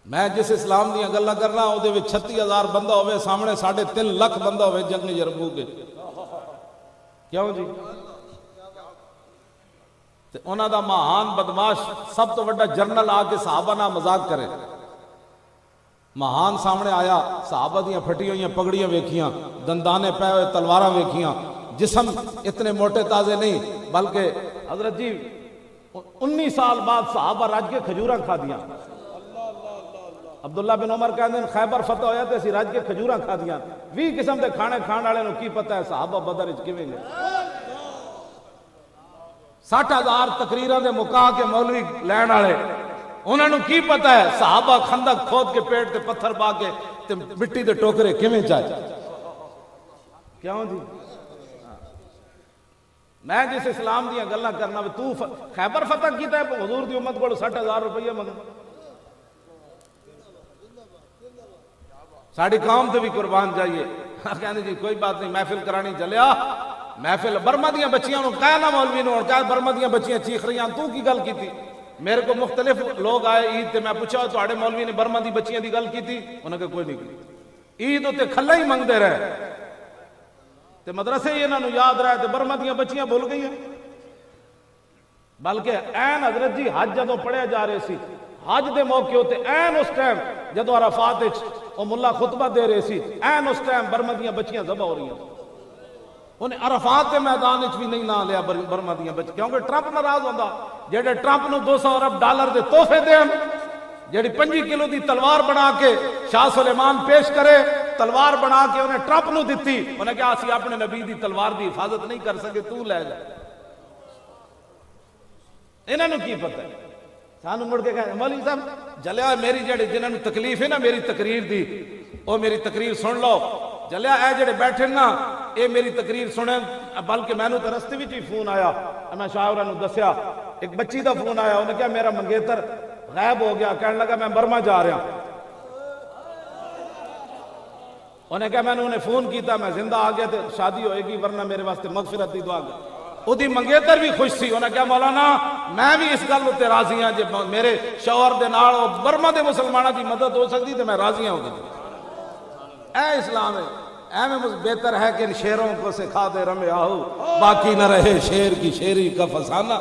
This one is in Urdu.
میں جس اسلام دیا گلاں کرنا وہ 36,000 بندہ ہوئے سامنے 3.5 لاکھ بندہ ہوئے جنگ یرموک کے کیوں جی؟ تے انہاں دا مہان بدماش سب تو بڑا جرنل آ کے صحابہ نہ مذاق کرے، مہان سامنے آیا، صحابہ دیاں پھٹی ہوئیں پگڑیاں ویکھیاں، دندانے پے ہوئے تلواراں ویکھیاں، جسم اتنے موٹے تازے نہیں، بلکہ حضرت جی 19 سال بعد صحابہ رج کے کھجوراں کھا دیاں۔ عبداللہ بن عمر کہندے ہیں خیبر فتح ہویا تے اسی رج کے کھجوراں کھا دیاں۔ 20 قسم دے کھانے کھان والے نوں کی پتہ ہے صحابہ بدر وچ کیویں گئے؟ 60,000 تقریراں دے مکا کے مولوی لین والے انہاں نوں کی پتہ ہے صحابہ خندق کھود کے پیٹ تے پتھر پا کے تے مٹی دے ٹوکرے کیویں چائے؟ کیوں جی؟ میں جس اسلام دیاں گلاں کرنا تو خیبر فتح کیتا ہے حضور دی امت کو 60,000 روپیہ منگ ساڑی قوم تے بھی قربان جائیے۔ کہنے جی کوئی بات نہیں محفل کرانی چلیا، محفل برما دیاں بچیاں نوں کہنا مولوی نوں کہا برما دیاں بچیاں چیخ رہی ہیں تو کی گل کیتی؟ میرے کو مختلف لوگ آئے عید تے میں پوچھا تواڈے مولوی نے برما دی بچیاں دی گل کیتی؟ انہوں نے کوئی نہیں کی۔ عید تے کھلا ہی منگدے رہے تے مدرسے ہی انہاں نوں یاد رہے تے برما دیاں بچیاں بھول گئی ہیں۔ بلکہ این حضرت جی حج جدوں پڑھیا جا رہے سی، حج دے موقع ہوتے این اس ٹائم جدوں عرفات وچ او ملا خطبہ دے رہے سی، این اس ٹائم برما دیاں بچیاں ذبح ہو رہی ہیں۔ انہیں عرفات کے میدان وچ بھی نہیں نہ لیا برما دیاں بچیاں، کیونکہ ٹرمپ ناراض ہوندا جڑے ٹرمپ نو $200 ارب دے تحفے دین، جڑی 5 کلو دی تلوار بنا کے شاہ سلیمان پیش کرے، تلوار بنا کے انہیں ٹرمپ نو دتی، انہیں کہا اسی اپنے نبی دی تلوار دی حفاظت نہیں کر سکے تو لے جا۔ انہاں نوں کی پتہ ہے؟ سانو مڑ کے کہا مولوی صاحب جلیا میری جڑی جنہاں نوں تکلیف ہے نا میری تقریر دی او میری تقریر سن لو، جلیا اے جڑے بیٹھے نا اے میری تقریر سنیں، بلکہ میں نوں تے رستے وچ ہی فون آیا، میں شاہراں نوں دسیا ایک بچی دا فون آیا، انہیں کہا میرا منگیتر غائب ہو گیا، کہنے لگا میں برما جا رہا، انہیں کہا میں نے انہیں فون کیتا میں زندہ آ گیا تے شادی ہوئے گی ورنہ میرے واسطے مغفرت دی دعا کر۔ او دی منگیتر بھی خوش سی، انہیں کہا مولانا میں بھی اس گل تے راضی ہاں جب میرے شوہر دے نال برما دے مسلماناں دی مدد ہو سکتی تے میں راضی ہوں گی۔ اے اسلام ہے، اے میں بہتر ہے کہ ان شیروں کو سکھا دے رمے آہو باقی نہ رہے شیر کی شیری کا فسانہ۔